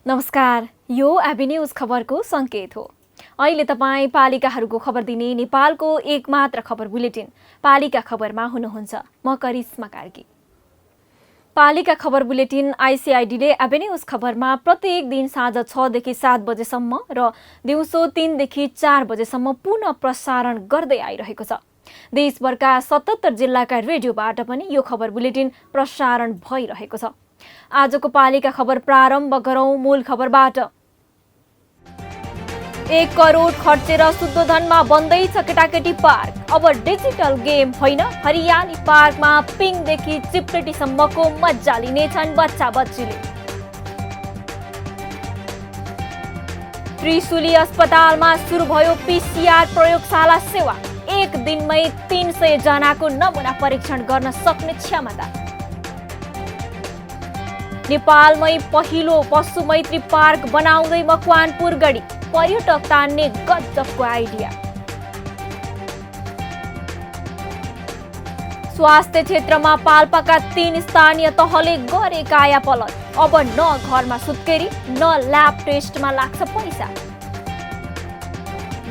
नमस्कार, यो AB news खबरको संकेत हो। अहिले तपाईँ पालिकाहरूको खबर दिने नेपालको एकमात्र खबर बुलेटिन पालिका खबरमा हुनुहुन्छ। म करिश्मा कार्की। पालिका खबर बुलेटिन आइसिआइडीले एबी न्यूज खबरमा प्रत्येक दिन साँझ 6 देखि 7 बजेसम्म र दिउँसो 3 देखि 4 बजेसम्म पुनः प्रसारण गर्दै आइरहेको छ। देशभरका 77 जिल्लाका रेडियोबाट पनि यो खबर बुलेटिन प्रसारण भइरहेको छ। आजको पालिका खबर प्रारम्भ गरौं मूल खबरबाट। 1 करोड खर्चेर शुद्धोधनमा बन्दैछ केटाकेटी पार्क। अब डिजिटल गेम होइन, हरियाली पार्कमा पिङदेखि चिप्लेटीसम्मको मजा लिनेछन् बच्चा बच्चीले। त्रिशुली अस्पतालमा सुरु भयो पीसीआर प्रयोगशाला सेवा। एक दिनमै 300 जनाको नमुना परीक्षण गर्न सक्ने क्षमता। नेपालमै पहिलो पशु मैत्री पार्क बनाउँदै मकवानपुर गढी। पर्यटक तान्ने गजबको आइडिया। स्वास्थ्य क्षेत्रमा पाल्पाका 3 स्थानीय तहले गरे कायापलट। अब न घरमा सुत्केरी न ल्याब टेस्टमा लाग्छ पैसा।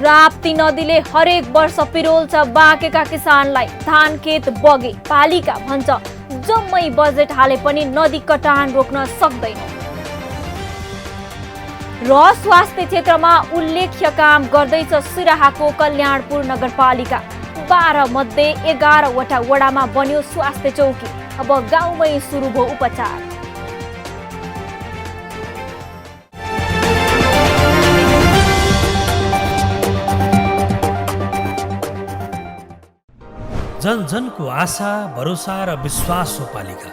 राप्ती नदीले हरेक वर्ष पिरोल्छ बाँकेका किसानलाई। धान खेत बगे, पालिका भन्छ जम्मै बजेट हाले पनि नदी कटान रोक्न सक्दैन। र स्वास्थ्य क्षेत्रमा उल्लेख्य काम गर्दैछ सिराहाको कल्याणपुर नगरपालिका। 12 मध्ये 11 वटा वडामा बन्यो स्वास्थ्य चौकी। अब गाउँमै सुरु भयो उपचार। जन जनको आशा, भरोसा र विश्वास हो पालिका।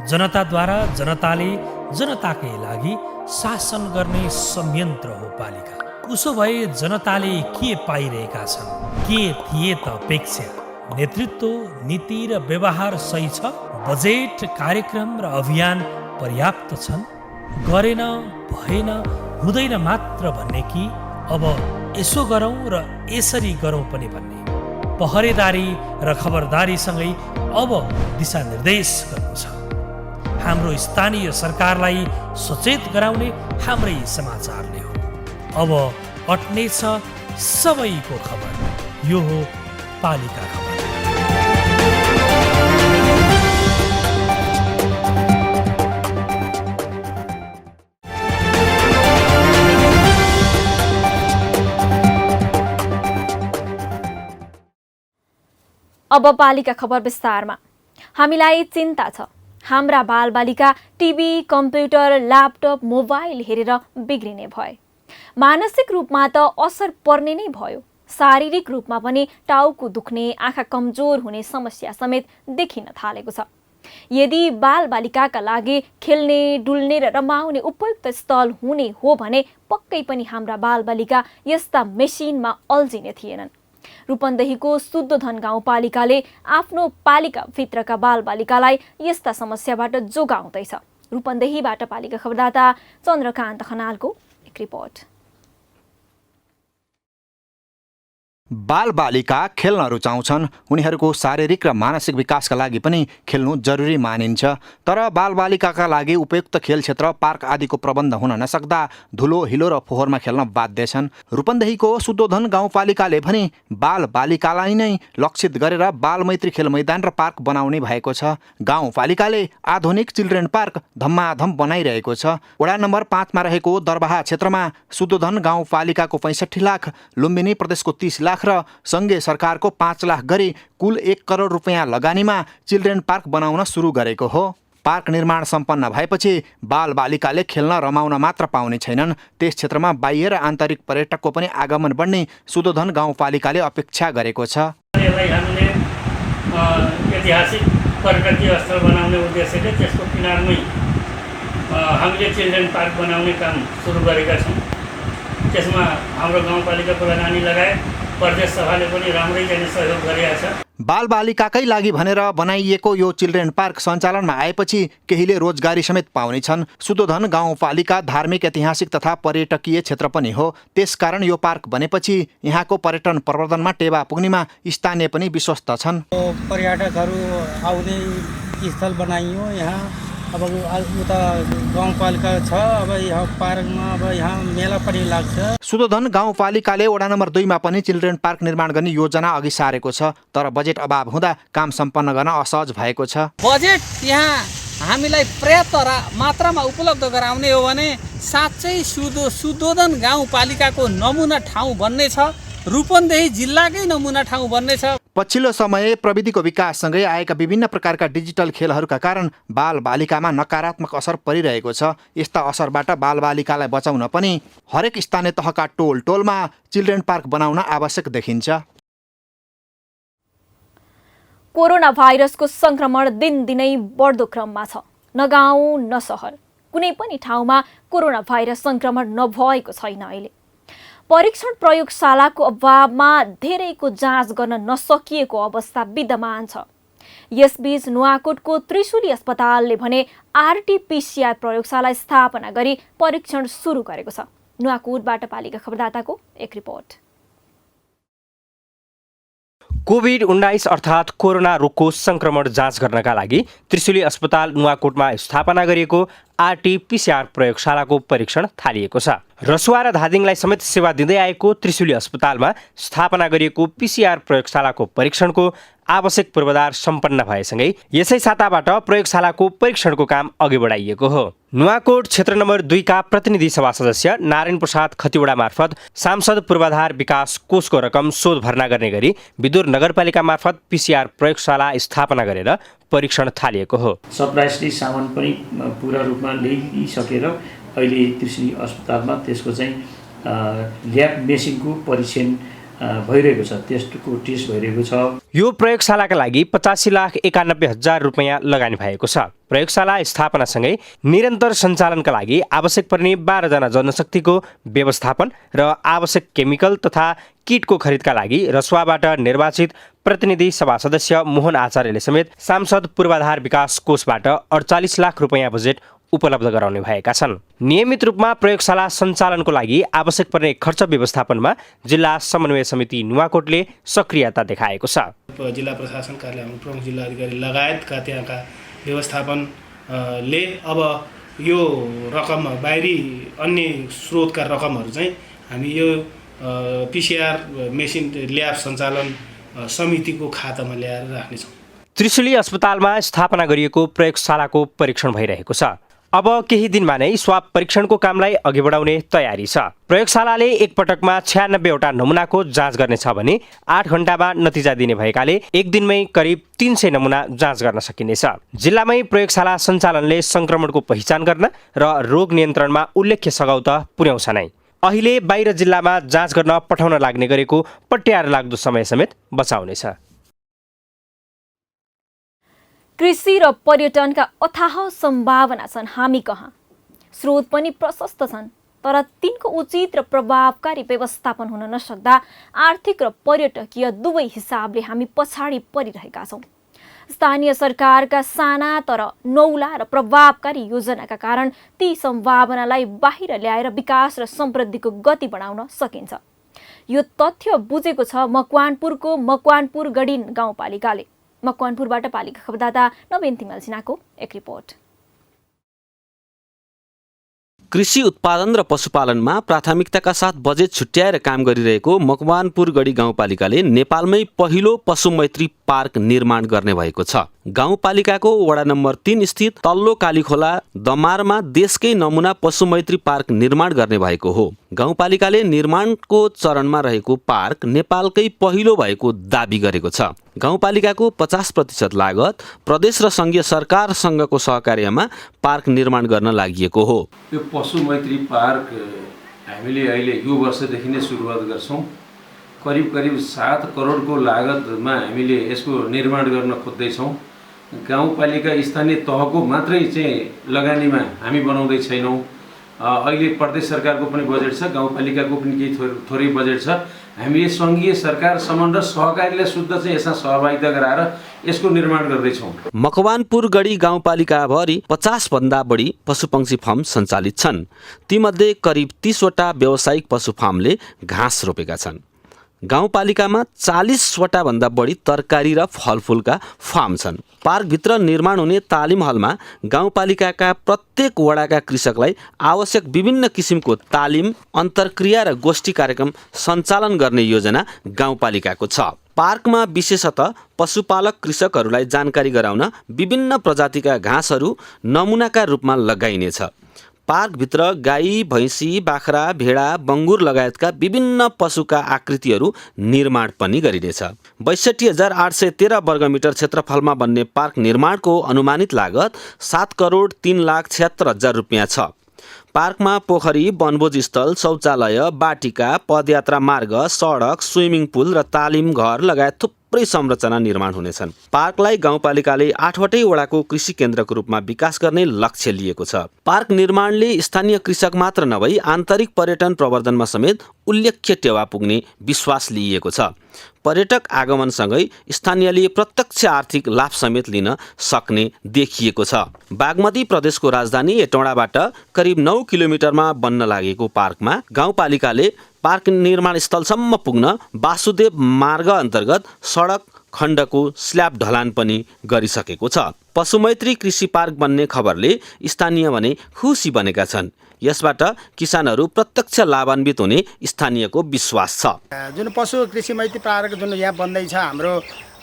जनताद्वारा जनताले जनताकै लागि शासन गर्ने संयन्त्र हो पालिका। उसो भए जनताले के पाइरहेका छन्? के थिए त अपेक्षा? नेतृत्व, नीति र व्यवहार सही छ? बजेट, कार्यक्रम र अभियान पर्याप्त छन्? गरेन, भएन, हुँदैन मात्र भन्ने कि अब यसो गरौँ र यसरी गरौँ पनि भन्ने? पहरेदारी र खबरदारीसँगै अब दिशानिर्देश गर्नु छ। हाम्रो स्थानीय सरकारलाई सचेत गराउने हाम्रै समाचारले हो। अब अट्नेछ सबैको खबर। यो हो पालिका खबर। अब पालिका खबर विस्तारमा। हामीलाई चिन्ता छ हाम्रा बालबालिका टिभी, कम्प्युटर, ल्यापटप, मोबाइल हेरेर बिग्रिने भए। मानसिक रूपमा त असर पर्ने नै भयो। शारीरिक रूपमा पनि टाउको दुख्ने, आँखा कमजोर हुने समस्या समेत देखिन थालेको छ। यदि बालबालिकाका लागि खेल्ने, डुल्ने र रमाउने उपयुक्त स्थल हुने हो भने पक्कै पनि हाम्रा बालबालिका यस्ता मेसिनमा अल्झिने थिएनन्। रूपन्देहीको शुद्धोधन गाउँपालिकाले आफ्नो पालिकाभित्रका बालबालिकालाई यस्ता समस्याबाट जोगाउँदैछ। रूपन्देहीबाट पालिका खबरदाता चन्द्रकान्त खनालको एक रिपोर्ट। बालबालिका खेल्न रुचाउँछन्। उनीहरूको शारीरिक र मानसिक विकासका लागि पनि खेल्नु जरुरी मानिन्छ। तर बालबालिकाका लागि उपयुक्त खेल क्षेत्र, पार्क आदिको प्रबन्ध हुन नसक्दा धुलो, हिलो र फोहोरमा खेल्न बाध्य छन्। रूपन्देहीको शुद्धोधन गाउँपालिकाले पनि बालबालिकालाई नै लक्षित गरेर बालमैत्री खेल मैदान र पार्क बनाउने भएको छ। गाउँपालिकाले आधुनिक चिल्ड्रेन पार्क धम्माधम बनाइरहेको छ। वडा नम्बर 5 मा रहेको दरबाहा क्षेत्रमा शुद्धोधन गाउँपालिकाको 65 लाख, लुम्बिनी प्रदेशको 30 लाख र सङ्घीय सरकारको 5 लाख गरी कुल 1 करोड रुपियाँ लगानीमा चिल्ड्रेन पार्क बनाउन सुरु गरेको हो। पार्क निर्माण सम्पन्न भएपछि बालबालिकाले खेल्न रमाउन मात्र पाउने छैनन्, त्यस क्षेत्रमा बाह्य र आन्तरिक पर्यटकको पनि आगमन बढ्ने शुद्धोधन गाउँपालिकाले अपेक्षा गरेको छ। यसलाई हामीले ऐतिहासिक पर्यटकीय स्थल बनाउने उद्देश्यले त्यसको किनारमै हामीले चिल्ड्रेन पार्क बनाउने काम सुरु गरेका छौँ। त्यसमा हाम्रो गाउँपालिका प्रधानी लगायत प्रदेश सभाले पनि राम्रै चाहिँ सहयोग गरेका छ। बालबालिकाकै लागि भनेर बनाइएको यो चिल्ड्रेन पार्क सञ्चालनमा आएपछि केहीले रोजगारी समेत पाउने छन्। सुदोधन गाउँपालिका धार्मिक, ऐतिहासिक तथा पर्यटकीय क्षेत्र पनि हो। त्यसकारण यो पार्क बनेपछि यहाँको पर्यटन प्रवर्धनमा टेवा पुग्नेमा स्थानीय पनि विश्वस्त छन्। पर्यटकहरू आउने स्थल बनाइयो यहाँ। अब उता गाउँपालिका छ, अब यहाँ पार्कमा अब यहाँ मेला पनि लाग्छ। सुदोधन गाउँपालिकाले वडा नम्बर 2 मा पनि चिल्ड्रेन पार्क निर्माण गर्ने योजना अघि सारेको छ, तर बजेट अभाव हुँदा काम सम्पन्न गर्न असहज भएको छ। बजेट यहाँ हामीलाई पर्याप्त मात्रामा उपलब्ध गराउने हो भने साँच्चै सुदोधन गाउँपालिकाको नमुना ठाउँ बन्ने छ, रूपन्देही जिल्लाकै नमुना ठाउँ बन्ने छ। पछिल्लो समय प्रविधिको विकाससँगै आएका विभिन्न प्रकारका डिजिटल खेलहरूका कारण बालबालिकामा नकारात्मक असर परिरहेको छ। यस्ता असरबाट बालबालिकालाई बचाउन पनि हरेक स्थानीय तहका टोलमा चिल्ड्रेन पार्क बनाउन आवश्यक देखिन्छ। कोरोना भाइरसको संक्रमण दिनदिनै बढ्दो क्रममा छ। न गाउँ न सहर कुनै पनि ठाउँमा कोरोना भाइरस संक्रमण नभएको छैन। अहिले परीक्षण प्रयोगशालाको अभावमा धेरैको जाँच गर्न नसकिएको अवस्था विद्यमान छ। यसबीच नुवाकोटको त्रिशुली अस्पतालले भने आरटी-पीसीआर प्रयोगशाला स्थापना गरी परीक्षण सुरु गरेको छ। नुवाकोटबाट पालिका खबरदाताको एक रिपोर्ट। कोभिड-19 अर्थात् कोरोना रोगको संक्रमण जाँच गर्नका लागि त्रिशुली अस्पताल नुवाकोटमा स्थापना गरिएको आरटी-पीसीआर प्रयोगशालाको परीक्षण थालिएको छ। रसुवा र धादिङलाई समेत सेवा दिँदै आएको त्रिशुली अस्पतालमा स्थापना गरिएको पीसीआर प्रयोगशालाको परीक्षणको आवश्यक पूर्वाधार सम्पन्न भएसँगै यसै साताबाट प्रयोगशालाको परीक्षणको काम अघि बढाइएको हो। नुवाकोट क्षेत्र नम्बर 2 का प्रतिनिधि सभा सदस्य नारायण प्रसाद खतिवडा मार्फत सांसद पूर्वाधार विकास कोषको रकम शोध भर्ना गर्ने गरी विदुर नगरपालिका मार्फत पीसीआर प्रयोगशाला स्थापना गरेर परीक्षण थालिएको हो। सप्लाइसले सामान पनि पूरा रूपमा ल्याइसकेर अहिले त्रिशुली अस्पतालमा त्यसको चाहिँ ल्याब मेसिनको परीक्षण भइरहेको छ, त्यसको टेस्ट भइरहेको छ। यो प्रयोगशालाका लागि 85,91,000 रुपैयाँ लगानी भएको छ। प्रयोगशाला स्थापनासँगै निरन्तर सञ्चालनका लागि आवश्यक पर्ने 12 जना जनशक्तिको व्यवस्थापन र आवश्यक केमिकल तथा किटको खरिदका लागि रसुवाबाट निर्वाचित प्रतिनिधि सभा सदस्य मोहन आचार्यले समेत सांसद पूर्वाधार विकास कोषबाट 48 लाख रुपैयाँ बजेट उपलब्ध गराउने भएका छन्। नियमित रूपमा प्रयोगशाला सञ्चालनको लागि आवश्यक पर्ने खर्च व्यवस्थापनमा जिल्ला समन्वय समिति नुवाकोटले सक्रियता देखाएको छ। जिल्ला प्रशासन कार्यालय प्रमुख जिल्ला अधिकारी लगायतका त्यहाँका व्यवस्थापनले अब यो रकम बाहिरी अन्य स्रोतका रकमहरू चाहिँ हामी यो पीसीआर मेसिन ल्याब सञ्चालन समितिको खातामा ल्याएर राख्नेछौँ। त्रिशुली अस्पतालमा स्थापना गरिएको प्रयोगशालाको परीक्षण भइरहेको छ। अब केही दिनमा नै स्वाब परीक्षणको कामलाई अघि बढाउने तयारी छ। प्रयोगशालाले एक पटकमा 96 वटा नमुनाको जाँच गर्नेछ भने 8 घण्टामा नतिजा दिने भएकाले एक दिनमै करिब 300 नमुना जाँच गर्न सकिनेछ। जिल्लामै प्रयोगशाला सञ्चालनले संक्रमणको पहिचान गर्न र रोग नियन्त्रणमा उल्लेख्य सघाउ त पुर्याउँछ नै। अहिले बाहिर जिल्लामा जाँच गर्न पठाउन लाग्ने गरेको पट्याएर लाग्दो समय समेत बचाउनेछ। कृषि र पर्यटनका अथाह सम्भावना छन् हामी कहाँ। स्रोत पनि प्रशस्त छन्, तर तिनको उचित र प्रभावकारी व्यवस्थापन हुन नसक्दा आर्थिक र पर्यटकीय दुवै हिसाबले हामी पछाडि परिरहेका छौँ। स्थानीय सरकारका साना तर नौला र प्रभावकारी योजनाका कारण ती सम्भावनालाई बाहिर ल्याएर विकास र समृद्धिको गति बढाउन सकिन्छ। यो तथ्य बुझेको छ मकवानपुरको मकवानपुर गढी गाउँपालिकाले। मकवानपुरबाट पालिका खबरदाता नवीन तिमल सिन्हाको एक रिपोर्ट। कृषि उत्पादन र पशुपालनमा प्राथमिकताका साथ बजेट छुट्याएर काम गरिरहेको मकवानपुर गढी गाउँपालिकाले नेपालमै पहिलो पशुमैत्री पार्क निर्माण गर्ने भएको छ। गाउँपालिकाको वडा नम्बर 3 स्थित तल्लो कालीखोला दमारमा देशकै नमुना पशुमैत्री पार्क निर्माण गर्ने भएको हो। गाउँपालिकाले निर्माणको चरणमा रहेको पार्क नेपालकै पहिलो भएको दाबी गरेको छ। गाउँपालिकाको 50% लागत प्रदेश र संघीय सरकारसँगको सहकार्यमा पार्क निर्माण गर्न लागि हो। यो पशुमैत्री पार्क हामीले अहिले यो वर्षदेखि नै सुरुवात गर्छौँ। करिब 7 करोडको लागतमा हामीले यसको निर्माण गर्न खोज्दैछौँ। गाउँपालिका स्थानीय तहको मात्रै चाहिँ लगानीमा हामी बनाउँदै छैनौँ। अहिले प्रदेश सरकारको पनि बजेट छ, गाउँपालिकाको पनि केही थोरै बजेट छ। हामीले सङ्घीय सरकारसम्म र सहकारीलाई शुद्ध चाहिँ यसमा सहभागिता गराएर यसको निर्माण गर्दैछौँ। मकवानपुर गढी गाउँपालिकाभरि 50 भन्दा बढी पशुपक्षी फार्म सञ्चालित छन्। तीमध्ये करिब 30 वटा व्यावसायिक पशु फार्मले घाँस रोपेका छन्। गाउँपालिकामा 40 वटा भन्दा बढी तरकारी र फलफुलका फार्म छन्। पार्कभित्र निर्माण हुने तालिम हलमा गाउँपालिकाका प्रत्येक वडाका कृषकलाई आवश्यक विभिन्न किसिमको तालिम, अन्तर्क्रिया र गोष्ठी कार्यक्रम सञ्चालन गर्ने योजना गाउँपालिकाको छ। पार्कमा विशेषतः पशुपालक कृषकहरूलाई जानकारी गराउन विभिन्न प्रजातिका घाँसहरू नमुनाका रूपमा लगाइनेछ। पार्कभित्र गाई, भैँसी, बाख्रा, भेडा, बङ्गुर लगायतका विभिन्न पशुका आकृतिहरू निर्माण पनि गरिनेछ। 62,813 वर्गमिटर क्षेत्रफलमा बन्ने पार्क निर्माणको अनुमानित लागत 7,03,76,000 रुपियाँ छ। पार्कमा पोखरी, वनभोजस्थल, शौचालय, बाटिका, पदयात्रा मार्ग, सडक, स्विमिङ पुल र तालिम घर लगायत थुप्रै संरचना निर्माण हुनेछन्। पार्कलाई गाउँपालिकाले 8वटै वडाको कृषि केन्द्रको रूपमा विकास गर्ने लक्ष्य लिएको छ। पार्क निर्माणले स्थानीय कृषक मात्र नभई आन्तरिक पर्यटन प्रवर्धनमा समेत उल्लेख्य टेवा पुग्ने विश्वास लिइएको छ। पर्यटक आगमनसँगै स्थानीयले प्रत्यक्ष आर्थिक लाभ समेत लिन सक्ने देखिएको छ। बागमती प्रदेशको राजधानी हेटौँडाबाट करिब 9 किलोमिटरमा बन्न लागेको पार्कमा गाउँपालिकाले पार्क निर्माण स्थलसम्म पुग्न वासुदेव मार्ग अन्तर्गत सडक खण्डको स्ल्याब ढलान पनि गरिसकेको छ। पशुमैत्री कृषि पार्क बन्ने खबरले स्थानीय भने खुसी बनेका छन्। यसबाट किसानहरू प्रत्यक्ष लाभान्वित हुने स्थानीयको विश्वास छ। जुन पशु कृषि मैत्री पार्क जुन यहाँ बन्दैछ हाम्रो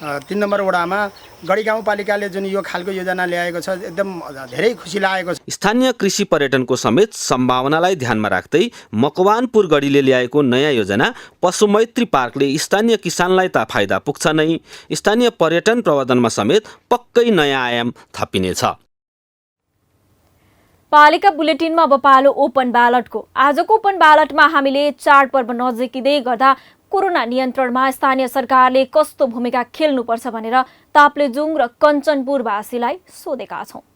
3 नम्बर वडामा गढी गाउँपालिकाले जुन यो खालको योजना ल्याएको छ एकदम धेरै खुसी लागेको छ। स्थानीय कृषि पर्यटनको समेत सम्भावनालाई ध्यानमा राख्दै मकवानपुर गढीले ल्याएको नयाँ योजना पशुमैत्री पार्कले स्थानीय किसानलाई त फाइदा पुग्छ नै, स्थानीय पर्यटन प्रवर्धनमा समेत पक्कै नयाँ आयाम थपिनेछ। पालिका बुलेटिनमा अब पालो ओपन ब्यालटको। आजको ओपन ब्यालटमा हामीले चाडपर्व नजिकिँदै गर्दा कोरोना नियन्त्रणमा स्थानीय सरकारले कस्तो भूमिका खेल्नुपर्छ भनेर ताप्लेजुङ र कञ्चनपुरवासीलाई सोधेका छौं।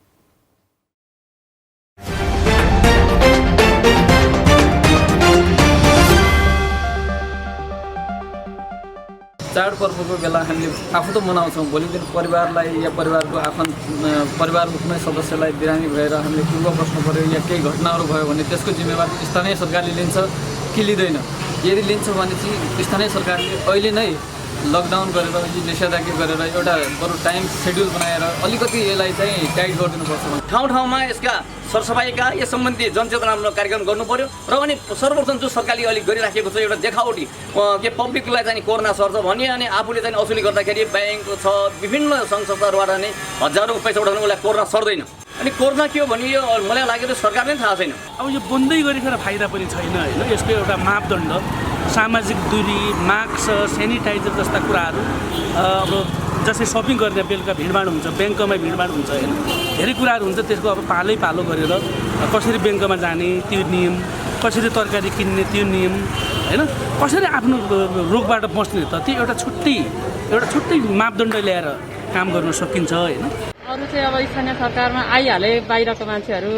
चाडपर्वको बेला हामीले आफू त मनाउँछौँ, भोलि दिन परिवारलाई या परिवारको परिवारको कुनै सदस्यलाई बिरामी भएर हामीले पूर्व बस्नु पर्यो या केही घटनाहरू भयो भने त्यसको जिम्मेवारी स्थानीय सरकारले लिन्छ कि लिँदैन। यदि लिन्छ भने चाहिँ स्थानीय सरकारले अहिले नै लकडाउन गरेर निषेधाज्ञा गरेर एउटा बरु टाइम सेड्युल बनाएर अलिकति यसलाई चाहिँ टाइट गरिदिनुपर्छ। ठाउँ ठाउँमा यसका सरसफाइका यस सम्बन्धी जनचेतनामूलक कार्यक्रम गर्नु पर्यो र अनि सर्वप्रथम जो सरकारले अलिक गरिराखेको छ एउटा देखावटी के पब्लिकलाई चाहिँ कोरोना सर्छ भन्ने अनि आफूले चाहिँ असुली गर्दाखेरि ब्याङ्क छ विभिन्न सङ्घ संस्थाहरूबाट नै हजारौँ पैसा उठाउनु उसलाई कोरोना सर्दैन। अनि कोरोना के हो भन्ने यो मलाई लागेको सरकारले थाहा छैन। अब यो बन्दै गरिखेर फाइदा पनि छैन होइन। यसको एउटा मापदण्ड सामाजिक दूरी, मास्क, सेनिटाइजर जस्ता कुराहरू अब जस्तै सपिङ गर्ने बेलुका भिडभाड हुन्छ, ब्याङ्कमा भिडभाड हुन्छ होइन, धेरै कुराहरू हुन्छ। त्यसको अब पालै पालो गरेर कसरी ब्याङ्कमा जाने त्यो नियम, कसरी तरकारी किन्ने त्यो नियम होइन, कसरी आफ्नो रोगबाट बस्ने त त्यो एउटा छुट्टै मापदण्ड ल्याएर काम गर्न सकिन्छ होइन। अरू चाहिँ अब स्थानीय सरकारमा आइहाले, बाहिरको मान्छेहरू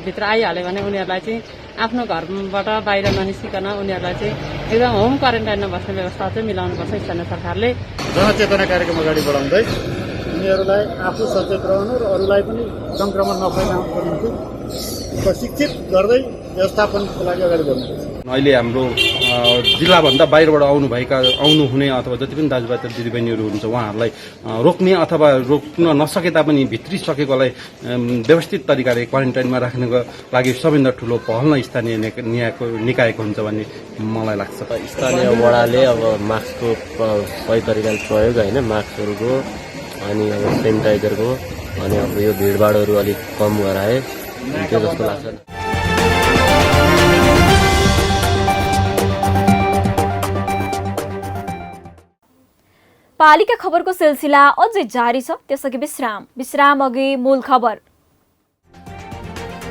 भित्र आइहाल्यो भने उनीहरूलाई चाहिँ आफ्नो घरबाट बाहिर ननिस्किकन उनीहरूलाई चाहिँ एकदम होम क्वारेन्टाइनमा बस्ने व्यवस्था चाहिँ मिलाउनुपर्छ स्थानीय सरकारले। जनचेतना कार्यक्रम अगाडि बढाउँदै उनीहरूलाई आफू सचेत रहनु र अरूलाई पनि सङ्क्रमण नफैलाउनुको निम्ति प्रशिक्षित गर्दै व्यवस्थापनको लागि अगाडि बढ्नुपर्छ। अहिले हाम्रो जिल्लाभन्दा बाहिरबाट आउनुहुने अथवा जति पनि दाजुभाइ दिदीबहिनीहरू हुन्छ उहाँहरूलाई रोक्ने अथवा रोक्न नसके तापनि भित्रिसकेकोलाई व्यवस्थित तरिकाले क्वारेन्टाइनमा राख्नको लागि सबैभन्दा ठुलो पहल नै स्थानीय निकायको हुन्छ भन्ने मलाई लाग्छ। स्थानीय वडाले अब मास्कको सही तरिकाले प्रयोग होइन, मास्कहरूको अनि अब सेनिटाइजरको अनि अब यो भिडभाडहरू अलिक कम गराए त्यो जस्तो लाग्छ। पालिका खबरको सिलसिला अझै जारी छ, त्यसअघि विश्राम अघि मूल खबर।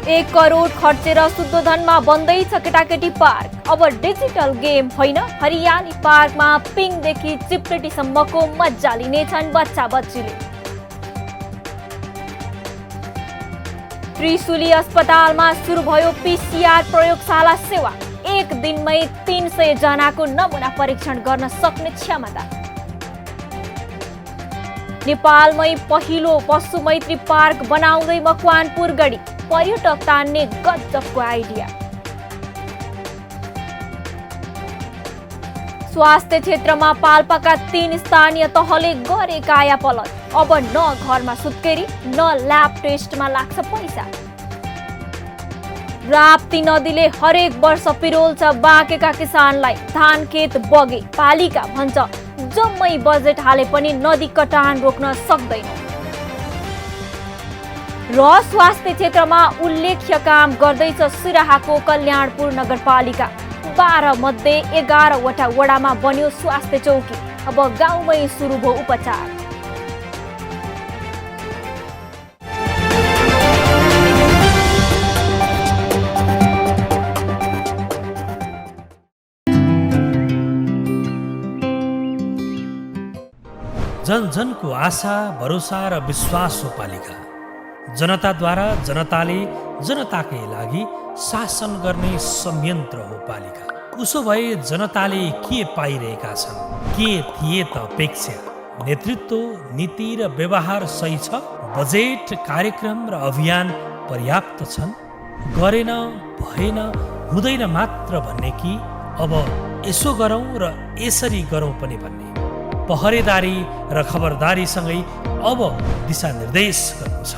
1 करोड खर्चेर शुद्धोधनमा बन्दैछ केटाकेटी पार्क। अब डिजिटल गेम होइन, हरियाली पार्कमा पिङदेखि चिप्लेटीसम्मको मजा लिनेछन् बच्चा बच्चीले। त्रिशुली अस्पतालमा सुरु भयो PCR प्रयोगशाला सेवा। एक दिनमै 300 जनाको नमुना परीक्षण गर्न सक्ने क्षमता। नेपालमै पहिलो पशु मैत्री पार्क बनाउँदै मकवानपुर गढी, पर्यटक तान्ने गजबको आइडिया। स्वास्थ्य क्षेत्रमा पाल्पाका 3 स्थानीय तहले गरे कायापलट। अब न घरमा सुत्केरी न ल्याब टेस्टमा लाग्छ पैसा। राप्ती नदीले हरेक वर्ष पिरोल्छ बाँकेका किसानलाई। धान खेत बगे, पालिका भन्छ जम्मै बजेट हाले पनि नदी कटान रोक्न सक्दैन। र स्वास्थ्य क्षेत्रमा उल्लेख्य काम गर्दैछ सिराहाको कल्याणपुर नगरपालिका। 12 मध्ये 11 वटा वडामा बन्यो स्वास्थ्य चौकी। अब गाउँमै सुरु भयो उपचार। जन जनको आशा, भरोसा र विश्वास हो पालिका। जनताद्वारा जनताले जनताकै लागि शासन गर्ने संयन्त्र हो पालिका। उसो भए जनताले के पाइरहेका छन्? के थिए त अपेक्षा? नेतृत्व, नीति र व्यवहार सही छ? बजेट, कार्यक्रम र अभियान पर्याप्त छन्? गरेन, भएन, हुँदैन मात्र भन्ने कि अब यसो गरौँ र यसरी गरौँ पनि भन्ने? पहरेदारी र खबरदारीसँगै अब दिशानिर्देश गर्नु छ।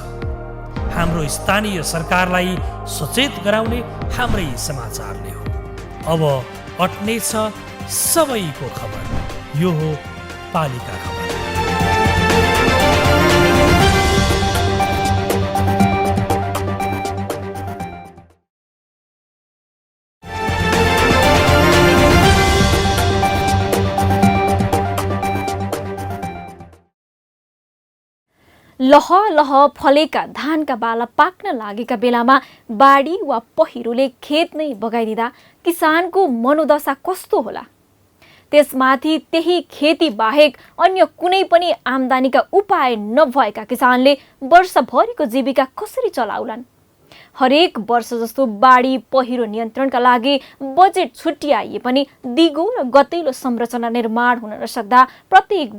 हाम्रो स्थानीय सरकारलाई सचेत गराउने हाम्रै समाचारले हो। अब अट्नेछ सबैको खबर। यो हो पालिका खबर। लह लह फलेका धानका बाला पाक्न लागेका बेलामा बाढी वा पहिरोले खेत नै बगाइदिँदा किसानको मनोदशा कस्तो होला? त्यसमाथि त्यही खेती बाहेक अन्य कुनै पनि आम्दानीका उपाय नभएका किसानले वर्षभरिको जीविका कसरी चलाउलान्? हरेक वर्ष जस्तो बाढी पहिरो नियन्त्रणका लागि बजेट छुट्याइए पनि दिगो र गतिलो संरचना निर्माण हुन नसक्दा प्रत्येक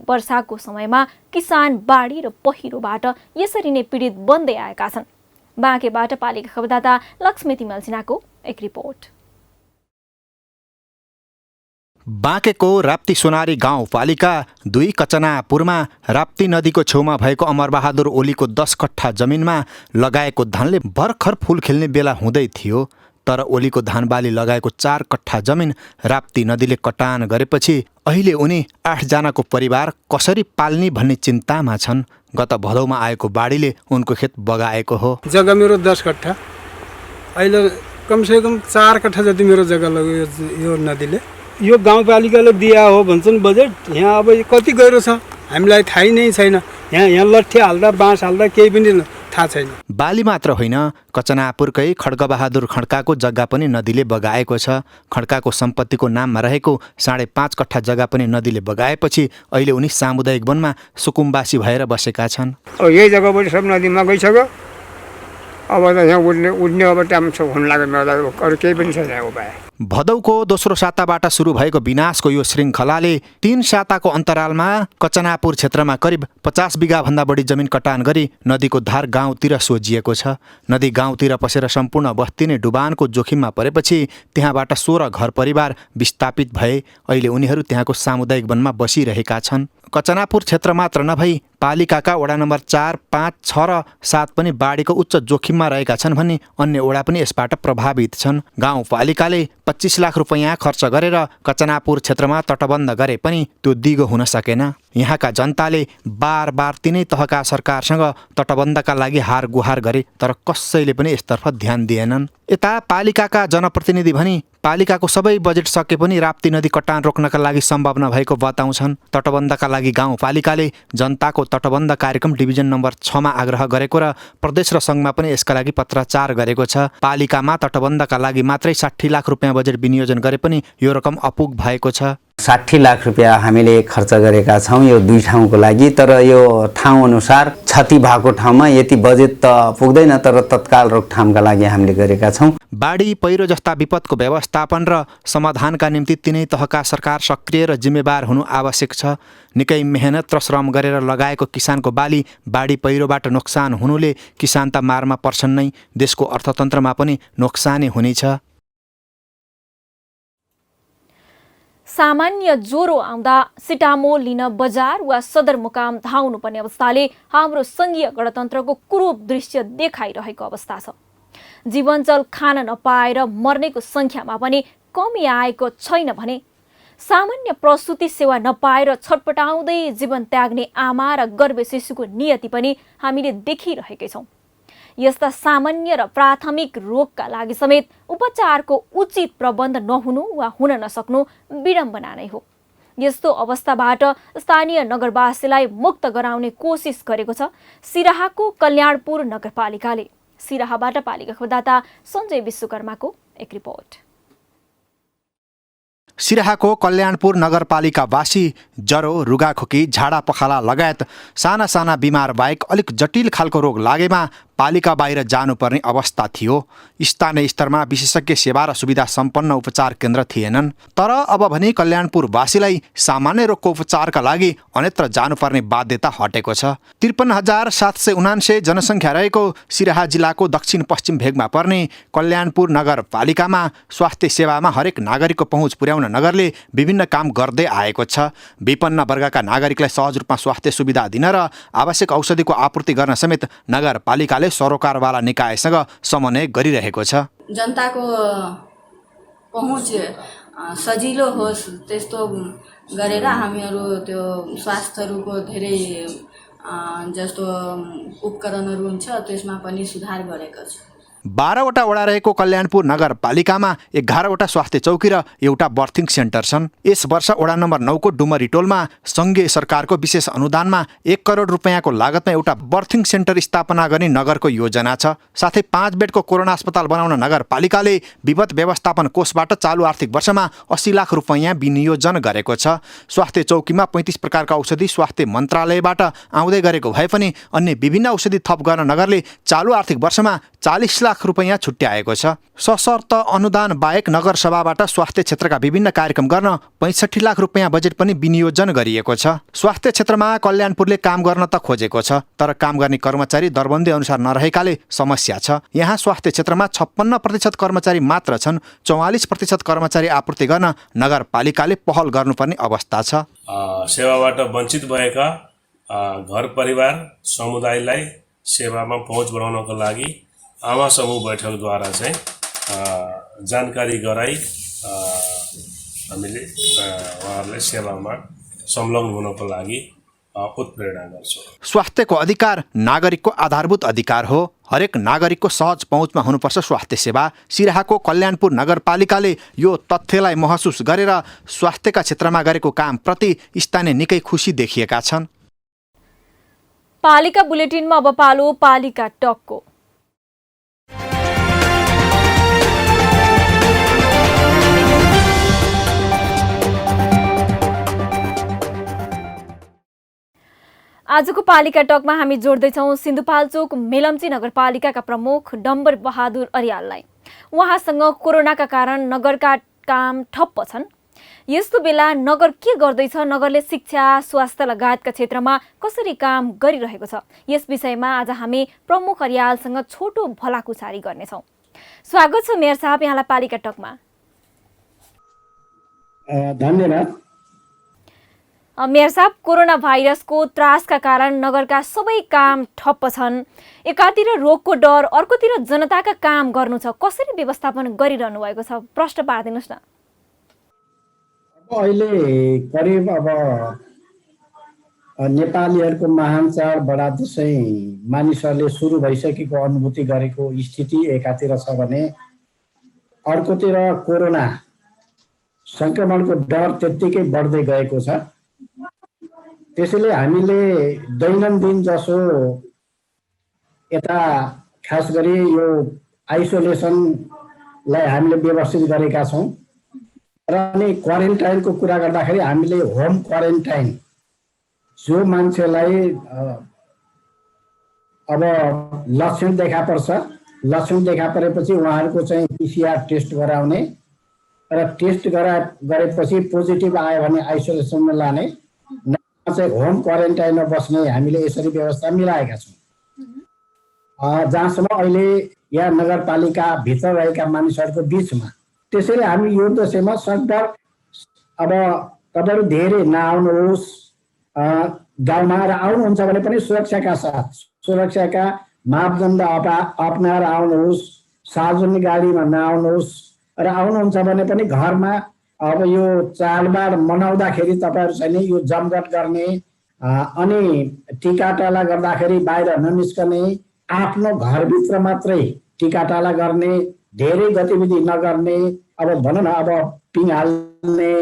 वर्षाको समयमा किसान बाढी र पहिरोबाट यसरी नै पीडित बन्दै आएका छन्। बाँकेबाट पालिका खबरदाता लक्ष्मी तिमल सिन्हाको एक रिपोर्ट। बाँकेको राप्ती सोनारी गाउँपालिका 2 कचनापुरमा राप्ती नदीको छेउमा भएको अमरबहादुर ओलीको 10 कट्ठा जमिनमा लगाएको धानले भर्खर फूल खिल्ने बेला हुँदै थियो। तर ओलीको धान बाली लगाएको 4 कट्ठा जमिन राप्ती नदीले कटान गरेपछि अहिले उनी 8 जनाको परिवार कसरी पाल्ने भन्ने चिन्तामा छन्। गत भदौमा आएको बाढीले उनको खेत बगाएको हो। जग्गा मेरो 10 कट्ठा, अहिले कमसेकम 4 कट्ठा जति मेरो जग्गा लग्यो यो नदीले। यो गाउँपालिकाले दिया हो भन्छन् बजेट, यहाँ अब कति गहिरो छ हामीलाई थाहै नै छैन। यहाँ लट्ठी हाल्दा बाँस हाल्दा केही पनि थाहा छैन। बाली मात्र होइन, कचनापुरकै खड्गबहादुर खड्काको जग्गा पनि नदीले बगाएको छ। खड्काको सम्पत्तिको नाममा रहेको 5.5 कट्ठा जग्गा पनि नदीले बगाएपछि अहिले उनी सामुदायिक वनमा सुकुम्बासी भएर बसेका छन्। यही जग्गाबाट सब नदीमा गइसक्यो। अब त यहाँ उड्ने अब टाइम हुन लाग्यो मेरो, अरू केही पनि छैन उपाय। भदौको दोस्रो साताबाट सुरु भएको विनाशको यो श्रृङ्खलाले 3 साताको अन्तरालमा कचनापुर क्षेत्रमा करिब 50 बिघा भन्दा बढी जमिन कटान गरी नदीको धार गाउँतिर सोझिएको छ। नदी गाउँतिर पसेर सम्पूर्ण बस्ती नै डुबानको जोखिममा परेपछि त्यहाँबाट 16 घर परिवार विस्थापित भए। अहिले उनीहरू त्यहाँको सामुदायिक वनमा बसिरहेका छन्। कचनापुर क्षेत्र मात्र नभई पालिकाका वडा नम्बर 4, 5, 6 र 7 पनि बाढीको उच्च जोखिममा रहेका छन् भने अन्य वडा पनि यसबाट प्रभावित छन्। गाउँपालिकाले 25 लाख रुपैयाँ खर्च गरेर कचनापुर क्षेत्रमा तटबन्ध गरे पनि त्यो दिगो हुन सकेन। यहाँका जनताले बार तिनै तहका सरकारसँग तटबन्धका लागि हार गुहार गरे, तर कसैले पनि यसतर्फ ध्यान दिएनन्। यता पालिकाका जनप्रतिनिधि भनी पालिकाको सबै बजेट सके पनि राप्ती नदी कटान रोक्नका लागि सम्भव नभएको बताउँछन्। तटबन्धका लागि गाउँपालिकाले जनताको तटबन्ध कार्यक्रम डिभिजन नम्बर 6 मा आग्रह गरेको र प्रदेश र सङ्घमा पनि यसका लागि पत्राचार गरेको छ। पालिकामा तटबन्धका लागि मात्रै 60 लाख रुपैयाँ बजेट विनियोजन गरे पनि यो रकम अपुग भएको छ। 60 लाख रुपियाँ हामीले खर्च गरेका छौँ यो 2 ठाउँको लागि। तर यो ठाउँ अनुसार क्षति भएको ठाउँमा यति बजेट त पुग्दैन, तर तत्काल रोकथामका लागि हामीले गरेका छौँ। बाढी पहिरो जस्ता विपदको व्यवस्थापन र समाधानका निम्ति तिनै तहका सरकार सक्रिय र जिम्मेवार हुनु आवश्यक छ। निकै मेहनत र श्रम गरेर लगाएको किसानको बाली बाढी पहिरोबाट नोक्सान हुनुले किसान त मारमा पर्छन् नै, देशको अर्थतन्त्रमा पनि नोक्सानै हुनेछ। सामान्य ज्वरो आउँदा सिटामोल लिन बजार वा सदरमुकाम धाउनुपर्ने अवस्थाले हाम्रो सङ्घीय गणतन्त्रको कुरूप दृश्य देखाइरहेको अवस्था छ। जीवनजल खान नपाएर मर्नेको सङ्ख्यामा पनि कमी आएको छैन भने सामान्य प्रसुति सेवा नपाएर छटपटाउँदै जीवन त्याग्ने आमा र गर्भ शिशुको नियति पनि हामीले देखिरहेकै छौँ। यस्ता सामान्य र प्राथमिक रोगका लागि समेत उपचारको उचित प्रबन्ध नहुनु वा हुन नसक्नु विडम्बना नै हो। यस्तो अवस्थाबाट स्थानीय नगरवासीलाई मुक्त गराउने कोसिस गरेको छ सिराहाको कल्याणपुर नगरपालिकाले। सिराहाबाट पालिका खबरदाता सञ्जय विश्वकर्माको एक रिपोर्ट। सिराहाको कल्याणपुर नगरपालिकावासी ज्वरो, रुगाखोकी, झाडा पखाला लगायत साना साना बिमार बाहेक अलिक जटिल खालको रोग लागेमा पालिका बाहिर जानुपर्ने अवस्था थियो। स्थानीय स्तरमा विशेषज्ञ सेवा र सुविधा सम्पन्न उपचार केन्द्र थिएनन्। तर अब भने कल्याणपुरवासीलाई सामान्य रोगको उपचारका लागि अन्यत्र जानुपर्ने बाध्यता हटेको छ। 53,779 जनसङ्ख्या रहेको सिराहा जिल्लाको दक्षिण पश्चिम भेगमा पर्ने कल्याणपुर नगरपालिकामा स्वास्थ्य सेवामा हरेक नागरिकको पहुँच पुर्याउन नगरले विभिन्न काम गर्दै आएको छ। विपन्न वर्गका नागरिकलाई सहज रूपमा स्वास्थ्य सुविधा दिन र आवश्यक औषधिको आपूर्ति गर्न समेत नगरपालिकाले सरोकारवाला निकायसँग समन्वय गरिरहेको छ। जनताको पहुँच सजिलो होस् त्यस्तो गरेर हामीहरू त्यो स्वास्थ्यहरूको धेरै जस्तो उपकरणहरू हुन्छ त्यसमा पनि सुधार गरेको छ। 12वटा वडा रहेको कल्याणपुर नगरपालिकामा 11वटा स्वास्थ्य चौकी र एउटा बर्थिङ सेन्टर छन्। यस वर्ष वडा नम्बर 9 को डुमरी टोलमा सङ्घीय सरकारको विशेष अनुदानमा 1 करोड रुपियाँको लागतमा एउटा बर्थिङ सेन्टर स्थापना गर्ने नगरको योजना छ। साथै 5 बेडको कोरोना अस्पताल बनाउन नगरपालिकाले विपद व्यवस्थापन कोषबाट चालु आर्थिक वर्षमा 80 लाख रुपियाँ विनियोजन गरेको छ। स्वास्थ्य चौकीमा 35 प्रकारका औषधि स्वास्थ्य मन्त्रालयबाट आउँदै गरेको भए पनि अन्य विभिन्न औषधि थप गर्न नगरले चालु आर्थिक वर्षमा 40 लाख रुपियाँ छुट्याएको छ। सशर्त अनुदान बाहेक नगरसभाबाट स्वास्थ्य क्षेत्रका विभिन्न कार्यक्रम गर्न 65 लाख रुपियाँ बजेट पनि विनियोजन गरिएको छ। स्वास्थ्य क्षेत्रमा कल्याणपुरले काम गर्न त खोजेको छ, तर काम गर्ने कर्मचारी दरबन्दी अनुसार नरहेकाले समस्या छ। यहाँ स्वास्थ्य क्षेत्रमा 56% कर्मचारी मात्र छन्। 44% कर्मचारी आपूर्ति गर्न नगरपालिकाले पहल गर्नुपर्ने अवस्था छ। सेवाबाट वञ्चित भएका घर परिवार समुदायलाई सेवामा पहुँच बनाउनको लागि आमा समूह बैठकद्वारा चाहिँ जानकारी गराई हामीले उहाँहरूलाई सेवामा संलग्न हुनको लागि उत्प्रेरणा गर्छौँ। स्वास्थ्यको अधिकार नागरिकको आधारभूत अधिकार हो। हरेक नागरिकको सहज पहुँचमा हुनुपर्छ स्वास्थ्य सेवा। सिराहाको कल्याणपुर नगरपालिकाले यो तथ्यलाई महसुस गरेर स्वास्थ्यका क्षेत्रमा गरेको कामप्रति स्थानीय निकै खुसी देखिएका छन्। पालिका बुलेटिनमा अब पालो पालिका टकको। आजको पालिका टकमा हामी जोड्दैछौँ सिन्धुपाल्चोक मेलम्ची नगरपालिकाका प्रमुख डम्बर बहादुर अरियाललाई। उहाँसँग कोरोनाका कारण नगरका काम ठप्प छन्। यस्तो बेला नगर के गर्दैछ, नगरले शिक्षा स्वास्थ्य लगायतका क्षेत्रमा कसरी काम गरिरहेको छ, यस विषयमा आज हामी प्रमुख अरियालसँग छोटो भलाकुसारी गर्नेछौँ। स्वागत छ मेयर साहब यहाँलाई पालिका टकमा। धन्यवाद। मेयर साहब, कोरोना भाइरसको त्रासका कारण नगरका सबै काम ठप्प छन्। एकातिर रोगको डर, अर्कोतिर जनताका काम गर्नु छ, कसरी व्यवस्थापन गरिरहनु भएको छ, प्रश्न पारिदिनुहोस् न। अहिले करिब अब नेपालीहरूको महान चाड बडा दसैँ मानिसहरूले सुरु भइसकेको अनुभूति गरेको स्थिति एकातिर छ भने अर्कोतिर कोरोना संक्रमणको डर त्यत्तिकै बढ्दै गएको छ। त्यसैले हामीले दैनन्दिन जसो यता खास गरी यो आइसोलेसनलाई हामीले व्यवस्थित गरेका छौँ। र अनि क्वारेन्टाइनको कुरा गर्दाखेरि हामीले होम क्वारेन्टाइन जो मान्छेलाई अब लक्षण देखा पर्छ, लक्षण देखा परेपछि उहाँहरूको चाहिँ PCR टेस्ट गराउने र टेस्ट गरेपछि पोजिटिभ आयो भने आइसोलेसनमा लाने, चाहिँ होम क्वारेन्टाइनमा बस्ने हामीले यसरी व्यवस्था मिलाएका छौँ जहाँसम्म अहिले यहाँ नगरपालिकाभित्र रहेका मानिसहरूको बिचमा। त्यसैले हामी यो दशैँमा सकभर अब तपाईँहरू धेरै नआउनुहोस् गाउँमा र आउनुहुन्छ भने पनि सुरक्षाका साथ, सुरक्षाका मापदण्ड अपनाएर आउनुहोस्, सार्वजनिक गाडीमा नआउनुहोस् र आउनुहुन्छ भने पनि घरमा अब यो चाडबाड मनाउँदाखेरि तपाईँहरू चाहिँ नि यो जमघट गर्ने अनि टिकाटाला गर्दाखेरि बाहिर ननिस्कने, आफ्नो घरभित्र मात्रै टिकाटाला गर्ने, धेरै गतिविधि नगर्ने, अब भनौँ न अब पिङ हाल्ने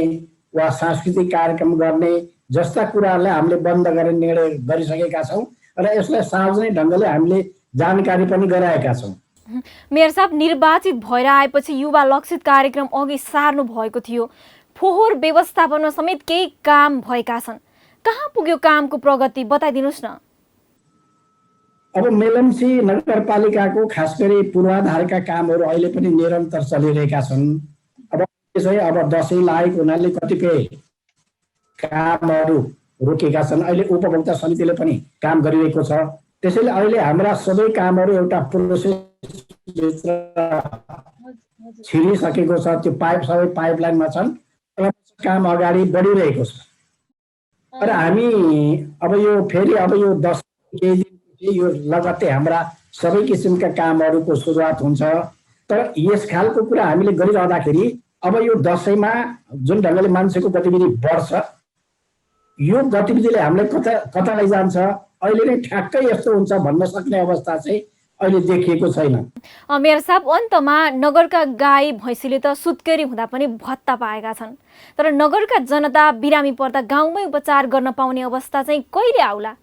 वा सांस्कृतिक कार्यक्रम गर्ने जस्ता कुराहरूलाई हामीले बन्द गर्ने निर्णय गरिसकेका छौँ र यसलाई सार्वजनिक ढङ्गले हामीले जानकारी पनि गराएका छौँ। मेयर साहब, निर्वाचित भएर आएपछि युवा लक्षित कार्यक्रम अघि सार्नु भएको थियो, फोहोर व्यवस्थापनमा समेत केही काम भएका छन्, कहाँ पुग्यो कामको प्रगति बताइदिनुहोस् न। अब मेलम्ची नगरपालिकाको खास गरी पूर्वाधारका कामहरू अहिले पनि निरन्तर चलिरहेका छन्। अब दसैँ लागेको हुनाले कतिपय कामहरू रोकेका छन्। अहिले उपभोक्ता समितिले पनि काम गरिरहेको छ। त्यसैले अहिले हाम्रा सबै कामहरू एउटा प्रोसेसभित्र छिरिसकेको छ। त्यो सबै पाइपलाइनमा छन्, काम अगाडि बढिरहेको छ। र हामी अब यो फेरि अब यो 10 केही दिन यो लगत्तै हाम्रा सबै किसिमका कामहरूको सुरुवात हुन्छ। तर यस खालको कुरा हामीले गरिरहँदाखेरि अब यो दसैँमा जुन ढङ्गले मान्छेको गतिविधि बढ्छ, यो गतिविधिले हामीलाई कता लैजान्छ, अहिले नै ठ्याक्कै यस्तो हुन्छ भन्न सक्ने अवस्था चाहिँ अहिले देखिएको छैन। मेयर साहब, अन्तमा नगरका गाई भैँसीले त सुत्केरी हुँदा पनि भत्ता पाएका छन्, तर नगरका जनता बिरामी पर्दा गाउँमै उपचार गर्न पाउने अवस्था चाहिँ कहिले आउला?